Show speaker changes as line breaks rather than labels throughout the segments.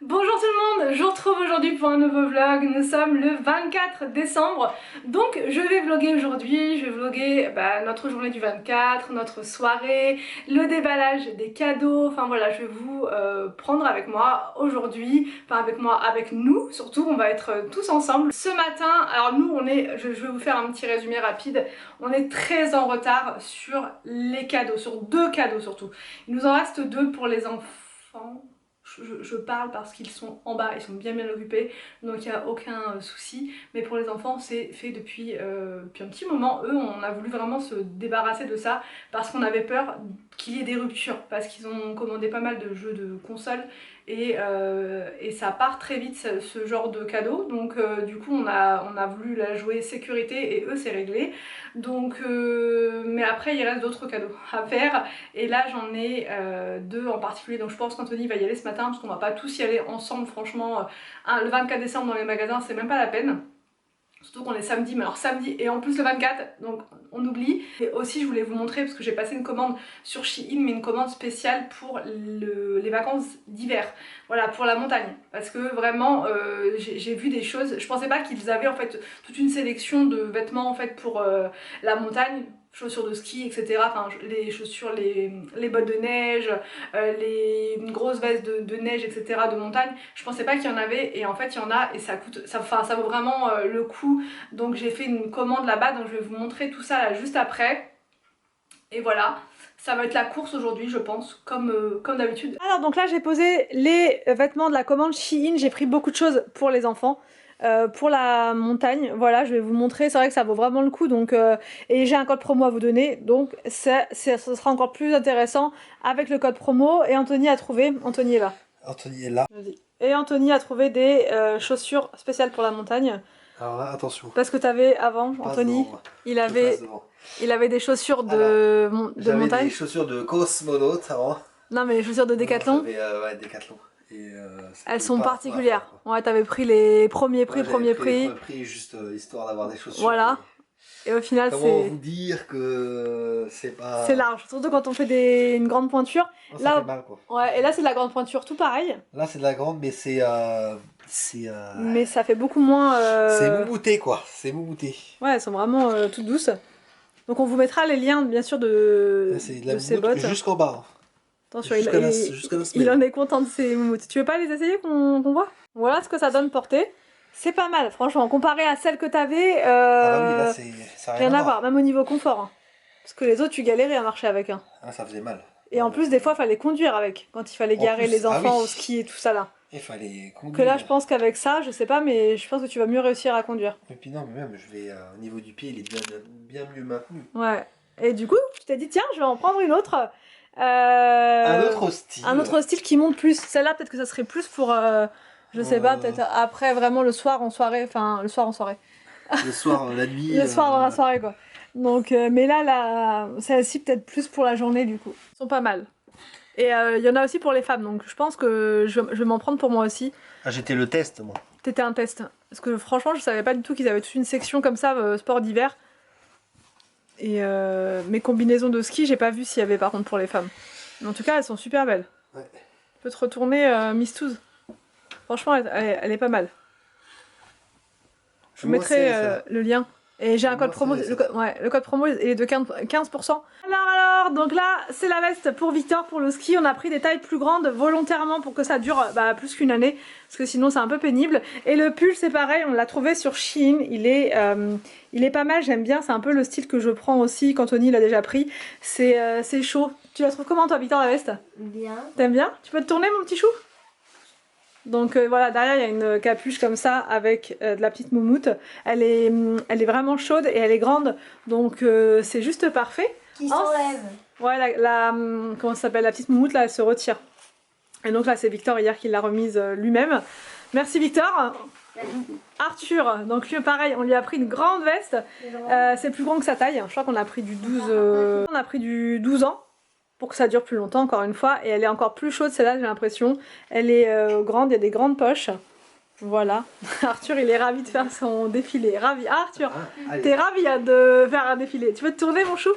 Bonjour tout le monde, je vous retrouve aujourd'hui pour un nouveau vlog. Nous sommes le 24 décembre, donc je vais vlogger aujourd'hui. Je vais vlogger notre journée du 24, notre soirée, le déballage des cadeaux. Enfin voilà, je vais vous prendre avec moi aujourd'hui, enfin avec moi, avec nous surtout. On va être tous ensemble. Ce matin, alors nous on est, je vais vous faire un petit résumé rapide. On est très en retard sur les cadeaux, sur deux cadeaux surtout. Il nous en reste deux pour les enfants. Je parle parce qu'ils sont en bas, ils sont bien occupés, donc il n'y a aucun souci. Mais pour les enfants, c'est fait depuis un petit moment. Eux, on a voulu vraiment se débarrasser de ça parce qu'on avait peur qu'il y ait des ruptures, parce qu'ils ont commandé pas mal de jeux de consoles et ça part très vite ce genre de cadeau. Donc du coup, on a voulu la jouer sécurité et eux, c'est réglé. Donc, mais après, il reste d'autres cadeaux à faire. Et là, j'en ai deux en particulier. Donc je pense qu'Anthony va y aller ce matin parce qu'on va pas tous y aller ensemble. Franchement, le 24 décembre dans les magasins, c'est même pas la peine. Surtout qu'on est samedi, mais alors samedi et en plus le 24, donc on oublie. Et aussi je voulais vous montrer, parce que j'ai passé une commande sur Shein, mais une commande spéciale pour les vacances d'hiver. Voilà, pour la montagne. Parce que vraiment, j'ai vu des choses, je pensais pas qu'ils avaient en fait toute une sélection de vêtements en fait pour la montagne. Chaussures de ski, etc. Enfin, les chaussures, les bottes de neige, les grosses vestes de neige, etc. de montagne. Je pensais pas qu'il y en avait et en fait il y en a et ça coûte, ça vaut vraiment le coup. Donc j'ai fait une commande là-bas, donc je vais vous montrer tout ça là juste après. Et voilà, ça va être la course aujourd'hui je pense, comme d'habitude. Alors donc là j'ai posé les vêtements de la commande Shein, j'ai pris beaucoup de choses pour les enfants. Pour la montagne, voilà, je vais vous montrer, c'est vrai que ça vaut vraiment le coup, donc et j'ai un code promo à vous donner, donc ce sera encore plus intéressant avec le code promo. Et Anthony a trouvé, Anthony est là.
Anthony est là.
Et Anthony a trouvé des chaussures spéciales pour la montagne.
Alors là, attention.
Parce que t'avais avant, Anthony, il avait des chaussures de montagne.
J'avais des chaussures de cosmonaute avant.
Non mais les chaussures de Decathlon.
Ouais, Decathlon. Et,
elles sont particulières. Ouais, t'avais pris les premiers prix,
premier prix juste histoire d'avoir des chaussures.
Voilà. Et au final, c'est...
Comment vous dire que c'est pas...
C'est large, surtout quand on fait une grande pointure.
Non, ça fait mal, quoi.
Ouais, et là c'est de la grande pointure, tout pareil.
Là c'est de la grande, mais c'est...
Mais ça fait beaucoup moins...
C'est moumouté, quoi. C'est moumouté.
Ouais, elles sont vraiment toutes douces. Donc on vous mettra les liens, bien sûr, de ces bottes.
Jusqu'en bas.
Attention,
jusqu'à la semaine.
Il en est content de ces moumoutes. Tu veux pas les essayer qu'on voit? Voilà ce que ça donne porter. C'est pas mal, franchement, comparé à celle que t'avais.
Ah bah oui, là ça
rien à voir, même au niveau confort. Hein. Parce que les autres, tu galérais à marcher avec. Hein.
Ah, ça faisait mal.
Et en plus, des fois, il fallait conduire avec, quand il fallait garer les enfants au ski et tout ça là.
Il fallait conduire.
Que là, je pense qu'avec ça, je sais pas, mais je pense que tu vas mieux réussir à conduire.
Et puis non, mais même, je vais au niveau du pied, il est bien mieux maintenu.
Ouais. Et du coup, tu t'es dit, tiens, je vais en prendre une autre.
Un autre style.
Un autre style qui monte plus. Celle-là, peut-être que ça serait plus pour, je sais pas, peut-être après vraiment le soir en soirée. Enfin, le soir en soirée.
Le soir, la nuit.
Le soir dans la soirée, quoi. Donc, mais là, celle-ci, peut-être plus pour la journée, du coup. Ils sont pas mal. Et il y en a aussi pour les femmes, donc je pense que je vais m'en prendre pour moi aussi.
Ah, j'étais le test, moi.
T'étais un test. Parce que franchement, je savais pas du tout qu'ils avaient toute une section comme ça, sport d'hiver. Et mes combinaisons de ski, j'ai pas vu s'il y avait par contre pour les femmes. Mais en tout cas, elles sont super belles.
Ouais.
Tu peux te retourner, Miss Touze. Franchement, elle est pas mal. Je vous mettrai le lien. Et j'ai un code promo, le code promo est de 15%. Alors, donc là, c'est la veste pour Victor pour le ski. On a pris des tailles plus grandes volontairement pour que ça dure plus qu'une année. Parce que sinon, c'est un peu pénible. Et le pull, c'est pareil, on l'a trouvé sur Shein. Il est pas mal, j'aime bien. C'est un peu le style que je prends aussi qu'Anthony l'a déjà pris. C'est chaud. Tu la trouves comment, toi, Victor, la veste?
Bien.
T'aimes bien? Tu peux te tourner, mon petit chou? Donc voilà, derrière il y a une capuche comme ça avec de la petite moumoute. Elle est vraiment chaude et elle est grande, donc c'est juste parfait.
Qui s'enlève.
Ouais, comment ça s'appelle, la petite moumoute là, elle se retire. Et donc là c'est Victor hier qui l'a remise lui-même. Merci Victor.
Merci.
Arthur, donc lui pareil, on lui a pris une grande veste. C'est plus grand que sa taille, je crois qu'on a pris du 12, on a pris du 12 ans. Pour que ça dure plus longtemps encore une fois, et elle est encore plus chaude celle-là, j'ai l'impression. Elle est grande, il y a des grandes poches. Voilà. Arthur il est ravi de faire son défilé. Ravi. Ah, Arthur, t'es ravi de faire un défilé. Tu veux te tourner, mon chou?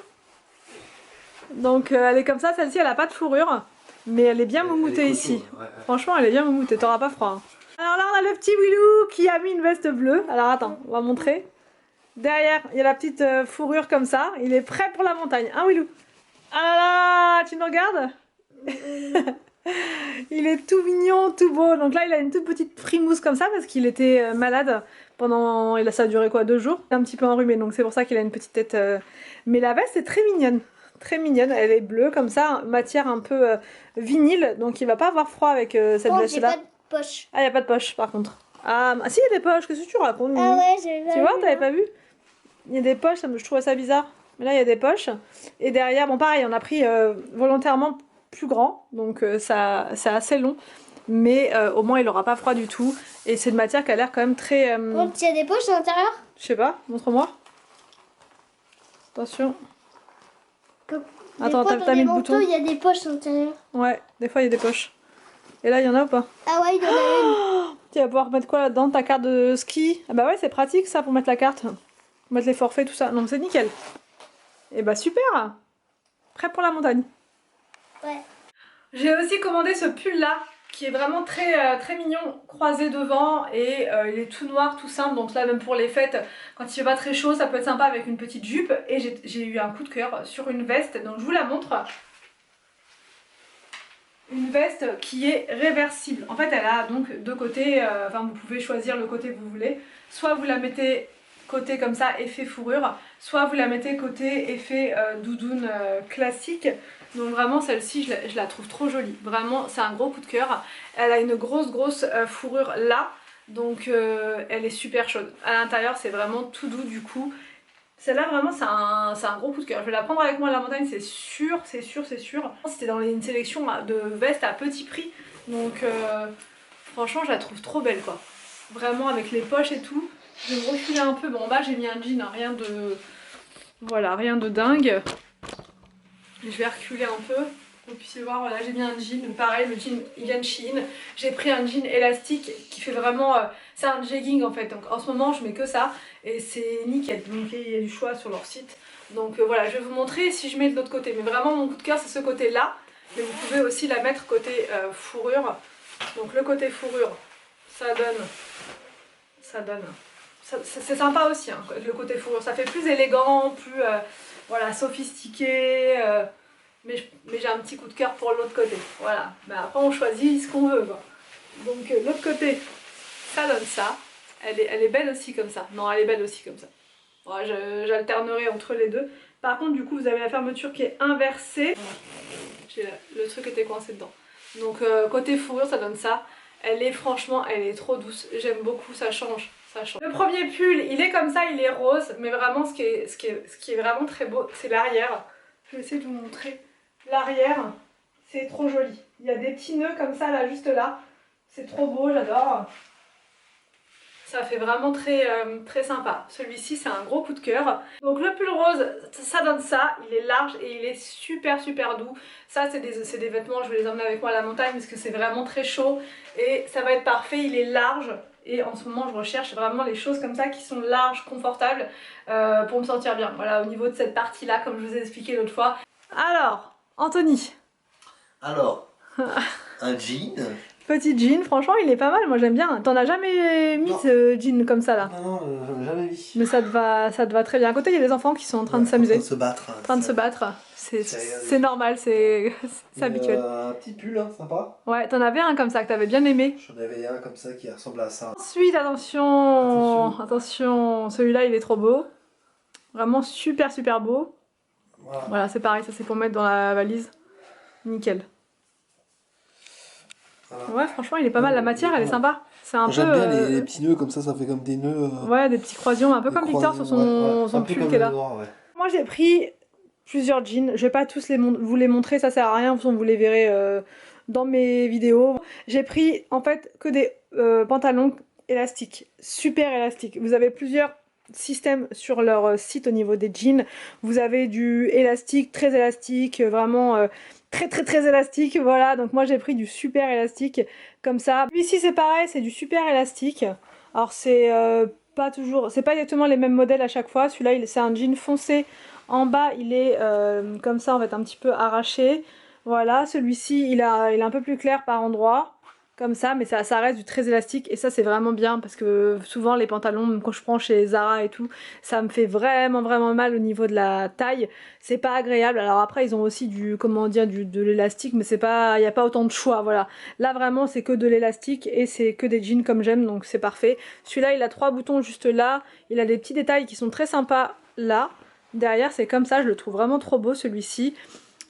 Donc elle est comme ça, celle-ci elle a pas de fourrure. Mais elle est bien moumoutée
est
ici.
costaud, ouais.
Franchement, elle est bien moumoutée, t'auras pas froid. Hein. Alors là, on a le petit Willou qui a mis une veste bleue. Alors attends, on va montrer. Derrière, il y a la petite fourrure comme ça. Il est prêt pour la montagne. Hein, Willou? Ah là là, tu nous regardes? Il est tout mignon, tout beau. Donc là, il a une toute petite frimousse comme ça parce qu'il était malade pendant... Ça a duré quoi, 2 jours? Un petit peu enrhumé, donc c'est pour ça qu'il a une petite tête... Mais la veste est très mignonne. Très mignonne. Elle est bleue comme ça, matière un peu vinyle. Donc il va pas avoir froid avec cette veste-là.
J'ai pas de poche.
Ah, il n'y a pas de poche par contre. Ah, si, il y a des poches. Qu'est-ce que tu racontes?
Ah ouais, j'ai
Tu vois, t'avais pas vu? Il y a des poches, je trouvais ça bizarre. Mais là, il y a des poches. Et derrière, bon, pareil, on a pris volontairement plus grand. Donc, ça, c'est assez long. Mais au moins, il aura pas froid du tout. Et c'est une matière qui a l'air quand même très...
Donc, il y a des poches à l'intérieur?
Je sais pas, montre-moi. Attention. Attends, t'as mis le bouton?
Il y a des poches à l'intérieur.
Ouais, des fois, il y a des poches. Et là, il y en a ou pas?
Ah ouais, il y en a une.
Tu vas pouvoir mettre quoi là-dedans? Ta carte de ski? Ah bah ouais, c'est pratique ça pour mettre la carte. Mettre les forfaits, tout ça. Non, c'est nickel. Et bah super! Prêt pour la montagne.
Ouais.
J'ai aussi commandé ce pull là, qui est vraiment très mignon, croisé devant, et il est tout noir, tout simple, donc là même pour les fêtes, quand il fait pas très chaud, ça peut être sympa avec une petite jupe, et j'ai eu un coup de cœur sur une veste, donc je vous la montre. Une veste qui est réversible. En fait, elle a donc deux côtés, enfin vous pouvez choisir le côté que vous voulez, soit vous la mettez côté comme ça, effet fourrure, soit vous la mettez côté effet doudoune classique. Donc vraiment celle-ci je la trouve trop jolie, vraiment c'est un gros coup de cœur. Elle a une grosse fourrure là, donc elle est super chaude. À l'intérieur c'est vraiment tout doux du coup. Celle-là vraiment c'est un gros coup de cœur. Je vais la prendre avec moi à la montagne, c'est sûr, c'est sûr, c'est sûr. C'était dans une sélection de vestes à petit prix, donc franchement je la trouve trop belle quoi. Vraiment avec les poches et tout. Je vais me reculer un peu, bon en bas j'ai mis un jean, hein, rien de... Voilà, rien de dingue. Je vais reculer un peu, vous puissiez voir, voilà j'ai mis un jean, pareil le jean il vient de Shein. J'ai pris un jean élastique qui fait vraiment, c'est un jegging en fait, donc en ce moment je mets que ça et c'est nickel, donc il y a du choix sur leur site. Donc voilà, je vais vous montrer si je mets de l'autre côté, mais vraiment mon coup de cœur c'est ce côté là, mais vous pouvez aussi la mettre côté fourrure. Donc le côté fourrure, ça donne, c'est sympa aussi hein, le côté fourrure, ça fait plus élégant, plus voilà, sophistiqué, mais j'ai un petit coup de cœur pour l'autre côté, voilà, mais après on choisit ce qu'on veut quoi. Donc l'autre côté, ça donne ça, elle est belle aussi comme ça, non elle est belle aussi comme ça, ouais, j'alternerai entre les deux. Par contre du coup vous avez la fermeture qui est inversée, le truc était coincé dedans, donc côté fourrure ça donne ça, franchement elle est trop douce, j'aime beaucoup, ça change. Le premier pull, il est comme ça, il est rose, mais vraiment ce qui est vraiment très beau, c'est l'arrière. Je vais essayer de vous montrer. L'arrière, c'est trop joli. Il y a des petits nœuds comme ça, là, juste là. C'est trop beau, j'adore. Ça fait vraiment très sympa. Celui-ci, c'est un gros coup de cœur. Donc le pull rose, ça donne ça. Il est large et il est super doux. Ça, c'est des vêtements, je vais les emmener avec moi à la montagne parce que c'est vraiment très chaud. Et ça va être parfait, il est large. Et en ce moment je recherche vraiment les choses comme ça qui sont larges, confortables pour me sentir bien. Voilà, au niveau de cette partie là comme je vous ai expliqué l'autre fois. Alors, Anthony.
Alors, un jean.
Petit jean, franchement il est pas mal, moi j'aime bien. T'en as jamais mis ce jean comme ça là?
Non, j'en ai jamais mis.
Mais ça te va très bien. À côté il y a des enfants qui sont en train de s'amuser.
En train de se battre.
En train de se battre. C'est normal, c'est habituel.
Un petit pull, hein, sympa.
Ouais, t'en avais un comme ça que t'avais bien aimé.
J'en avais un comme ça qui ressemble à ça.
Ensuite, attention, celui-là il est trop beau. Vraiment super beau. Voilà, c'est pareil, ça c'est pour mettre dans la valise. Nickel. Voilà. Ouais, franchement il est pas mal, la matière elle est sympa.
J'aime bien les petits nœuds comme ça fait comme des nœuds.
Ouais, des petits croisillons, un peu comme Victor sur son pull qui est là.
Noir, ouais.
Moi j'ai pris plusieurs jeans, je vais pas tous vous les montrer, ça sert à rien, vous les verrez dans mes vidéos. J'ai pris en fait que des pantalons élastiques, super élastiques. Vous avez plusieurs systèmes sur leur site au niveau des jeans. Vous avez du élastique, très élastique, vraiment très élastique, voilà. Donc moi j'ai pris du super élastique comme ça. Ici c'est pareil, c'est du super élastique. Alors c'est pas toujours, c'est pas exactement les mêmes modèles à chaque fois. Celui-là c'est un jean foncé. En bas il est comme ça en fait un petit peu arraché. Voilà, celui-ci il est un peu plus clair par endroits, comme ça, mais ça reste du très élastique et ça c'est vraiment bien parce que souvent les pantalons, même quand je prends chez Zara et tout, ça me fait vraiment mal au niveau de la taille, c'est pas agréable. Alors après ils ont aussi du, comment dire, de l'élastique, mais c'est pas, il n'y a pas autant de choix, voilà. Là vraiment c'est que de l'élastique et c'est que des jeans comme j'aime, donc c'est parfait. Celui-là il a 3 boutons juste là, il a des petits détails qui sont très sympas là. Derrière c'est comme ça, je le trouve vraiment trop beau celui-ci.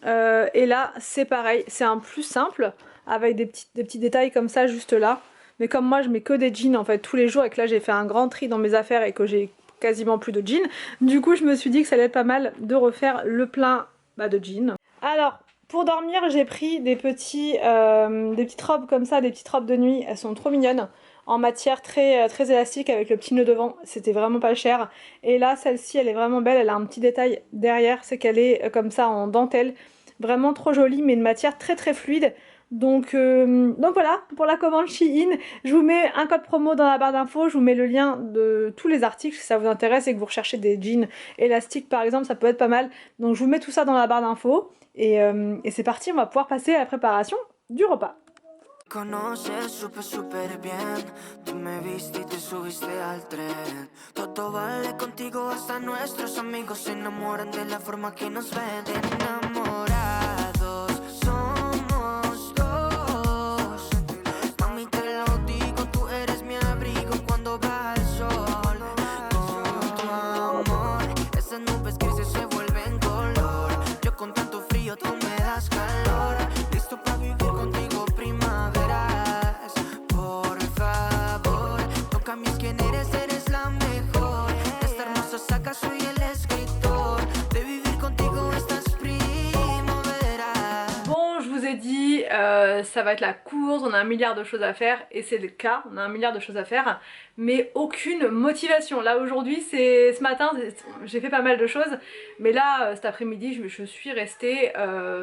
Et là c'est pareil, c'est un plus simple avec des petits détails comme ça juste là, mais comme moi je mets que des jeans en fait tous les jours et que là j'ai fait un grand tri dans mes affaires et que j'ai quasiment plus de jeans, du coup je me suis dit que ça allait être pas mal de refaire le plein de jeans. Alors pour dormir j'ai pris des petites robes comme ça, des petites robes de nuit, elles sont trop mignonnes, en matière très élastique avec le petit nœud devant, c'était vraiment pas cher. Et là celle-ci elle est vraiment belle, elle a un petit détail derrière, c'est qu'elle est comme ça en dentelle, vraiment trop jolie, mais une matière très fluide. Donc voilà pour la commande Shein. Je vous mets un code promo dans la barre d'infos, je vous mets le lien de tous les articles si ça vous intéresse et que vous recherchez des jeans élastiques par exemple, ça peut être pas mal. Donc je vous mets tout ça dans la barre d'infos et c'est parti, on va pouvoir passer à la préparation du repas.
Conoces súper bien, tú me viste y te subiste al tren. Todo vale contigo, hasta nuestros amigos se enamoran de la forma que nos ven. Enamorados somos dos. Mami te lo digo, tú eres mi abrigo cuando baja el sol. Con tu amor, esas nubes grises se vuelven color. Yo con tanto frío, tú me das calor. Listo para vivir contigo primaveras. Por favor, no cambies quién eres, eres la mejor. De esta hermosa saga soy el escritor. De vivir contigo estas primaveras.
Bon, je vous ai dit, ça va être la course, on a 1 milliard de choses à faire et c'est le cas, on a 1 milliard de choses à faire, mais aucune motivation. Là aujourd'hui, ce matin, j'ai fait pas mal de choses, mais là cet après-midi, je suis restée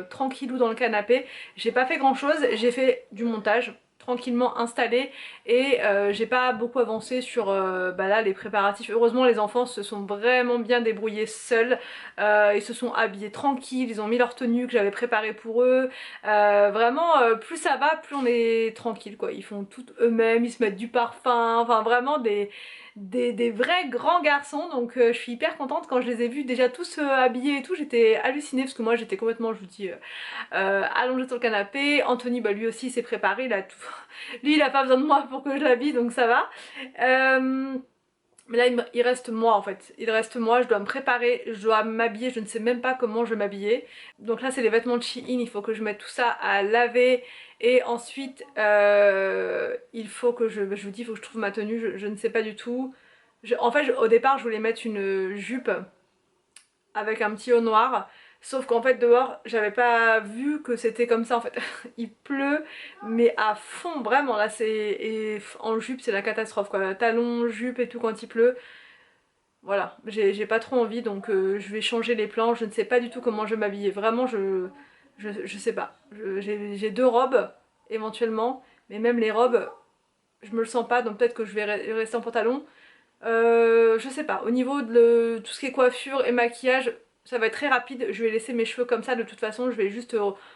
tranquillou dans le canapé. J'ai pas fait grand chose, j'ai fait du montage tranquillement installé et j'ai pas beaucoup avancé sur là les préparatifs. Heureusement les enfants se sont vraiment bien débrouillés seuls, ils se sont habillés tranquilles, ils ont mis leur tenue que j'avais préparée pour eux, vraiment plus ça va plus on est tranquille quoi, ils font tout eux-mêmes, ils se mettent du parfum, enfin vraiment des vrais grands garçons, donc je suis hyper contente. Quand je les ai vus déjà tous habillés et tout, j'étais hallucinée parce que moi j'étais complètement, je vous dis, allongée sur le canapé. Anthony lui aussi s'est préparé, il a tout... lui il a pas besoin de moi pour que je l'habille donc ça va. Mais là il reste moi en fait, il reste moi, je dois me préparer, je dois m'habiller, je ne sais même pas comment je vais m'habiller. Donc là c'est les vêtements de Shein, il faut que je mette tout ça à laver et ensuite il faut que je vous dis, il faut que je trouve ma tenue, je ne sais pas du tout. En fait au départ je voulais mettre une jupe avec un petit haut noir. Sauf qu'en fait dehors j'avais pas vu que c'était comme ça en fait. Il pleut mais à fond vraiment là c'est... Et en jupe c'est la catastrophe quoi. Talons, jupe et tout quand il pleut. Voilà, j'ai pas trop envie donc je vais changer les plans. Je ne sais pas du tout comment je vais m'habiller. Vraiment je sais pas. J'ai 2 robes éventuellement. Mais même les robes je me le sens pas donc peut-être que je vais rester en pantalon. Je sais pas. Au niveau de tout ce qui est coiffure et maquillage, ça va être très rapide, je vais laisser mes cheveux comme ça de toute façon, je vais juste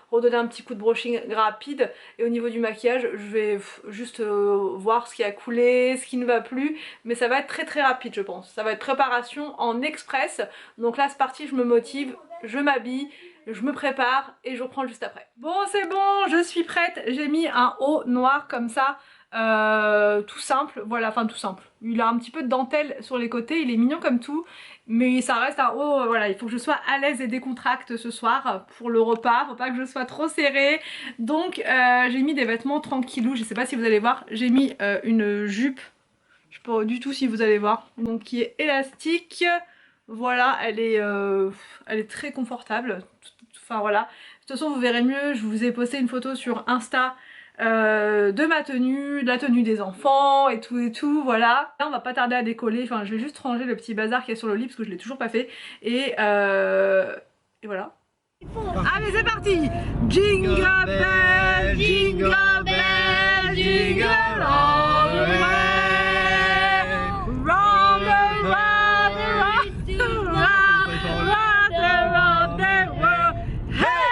redonner un petit coup de brushing rapide et au niveau du maquillage je vais juste voir ce qui a coulé, ce qui ne va plus, mais ça va être très rapide je pense, ça va être préparation en express, donc là c'est parti, je me motive, je m'habille, je me prépare et je reprends juste après. Bon c'est bon, je suis prête, j'ai mis un haut noir comme ça, tout simple, voilà, enfin tout simple. Il a un petit peu de dentelle sur les côtés, il est mignon comme tout, mais ça reste un haut, voilà, il faut que je sois à l'aise et décontracte ce soir pour le repas, faut pas que je sois trop serrée. Donc j'ai mis des vêtements tranquillou, je sais pas si vous allez voir, j'ai mis une jupe, je sais pas du tout si vous allez voir, donc qui est élastique, voilà, elle est très confortable, enfin voilà. De toute façon vous verrez mieux, je vous ai posté une photo sur Insta de ma tenue, de la tenue des enfants et tout, voilà. Là on va pas tarder à décoller, enfin je vais juste ranger le petit bazar qui est sur le lit parce que je l'ai toujours pas fait et voilà. Allez c'est parti. Jingle bell, jingle bell, jingle all the way, round the round the round the round the round the world, hey!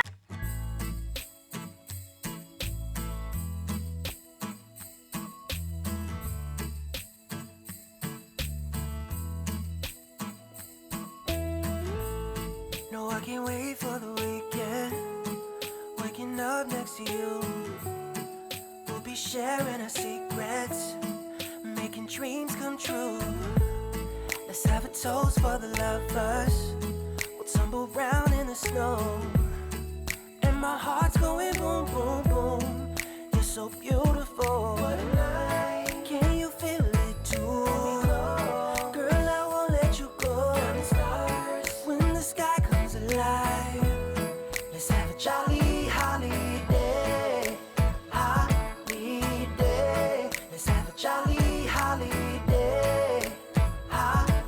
waking up next to you. We'll be sharing our secrets, making dreams come true. Let's have a toast for the lovers. We'll tumble round in the snow. And my heart's going boom, boom, boom. You're so beautiful. What a night. Can you feel it too? Girl, I won't let you go. When the sky comes alive, let's have a jolly holiday. Holiday. Let's have a jolly holiday. Holiday.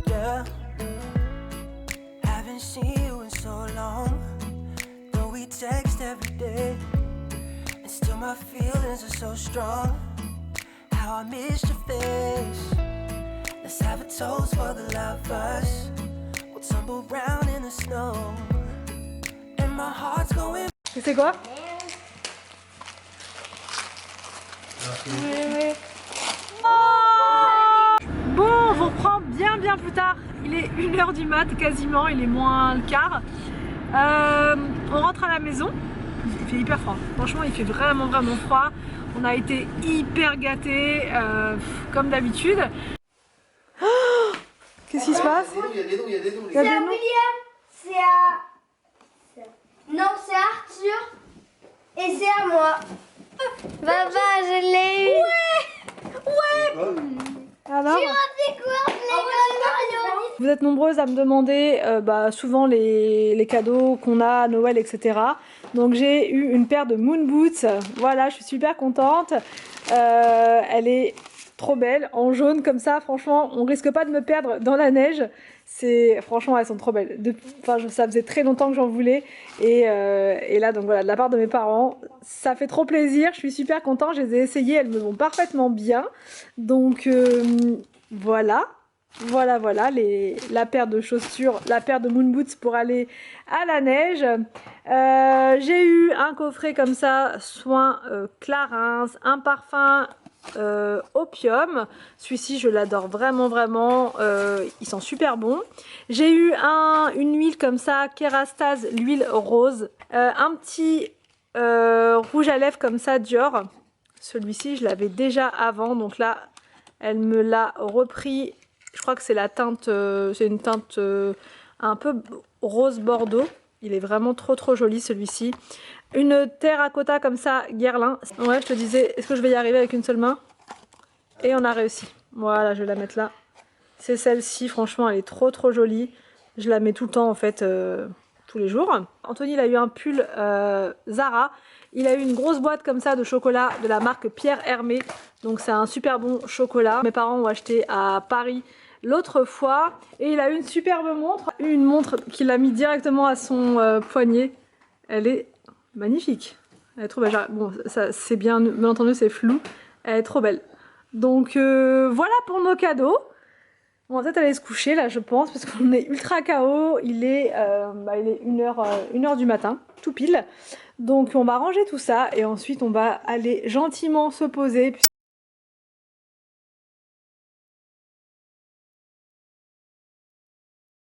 Yeah. Haven't seen you in so long. Though we text every day, and still my feelings are so strong. How I missed your face. Let's have a toast for the lovers. We'll tumble round in the snow. And my heart's going.
C'est quoi? Bon, on vous reprend bien plus tard. Il est 1h du mat quasiment, il est moins le quart. On rentre à la maison. Il fait hyper froid. Franchement, il fait vraiment froid. On a été hyper gâtés, comme d'habitude. Oh, qu'est-ce qui se passe?
Il y a des noms, il y a des noms.
Il y a
C'est
des
à
noms.
William, c'est à... Non, c'est à Arthur. Et c'est à moi. Papa, je l'ai eu.
Alors,
Tu sais quoi? Je l'ai eu.
vous êtes nombreuses à me demander souvent les cadeaux qu'on a à Noël, etc. Donc j'ai eu une paire de Moon Boots. Voilà, je suis super contente. Elle est trop belle, en jaune comme ça. Franchement, on risque pas de me perdre dans la neige. Franchement, elles sont trop belles. Ça faisait très longtemps que j'en voulais. Et là, donc voilà, de la part de mes parents, ça fait trop plaisir. Je suis super contente. Je les ai essayées, elles me vont parfaitement bien. Donc voilà. Voilà, la paire de chaussures, la paire de Moon Boots pour aller à la neige. J'ai eu un coffret comme ça, soin Clarins, un parfum Opium. Celui-ci, je l'adore vraiment. Ils sont super bons. J'ai eu une huile comme ça, Kerastase, l'huile rose. Un petit rouge à lèvres comme ça, Dior. Celui-ci, je l'avais déjà avant, donc là, elle me l'a repris. Je crois que c'est la teinte, c'est une teinte un peu rose bordeaux. Il est vraiment trop joli celui-ci. Une terracotta comme ça, Guerlain. Ouais, je te disais, est-ce que je vais y arriver avec une seule main? Et on a réussi. Voilà, je vais la mettre là. C'est celle-ci, franchement, elle est trop jolie. Je la mets tout le temps en fait, tous les jours. Anthony, il a eu un pull Zara. Il a eu une grosse boîte comme ça de chocolat de la marque Pierre Hermé. Donc c'est un super bon chocolat. Mes parents ont acheté à Paris l'autre fois. Et il a eu une superbe montre. Une montre qu'il a mis directement à son poignet. Elle est magnifique. Elle est trop belle. Bon, ça c'est bien entendu, c'est flou. Elle est trop belle. Donc voilà pour nos cadeaux. On va peut-être aller se coucher là, je pense, parce qu'on est ultra KO. Il est 1h du matin, tout pile. Donc on va ranger tout ça et ensuite on va aller gentiment se poser.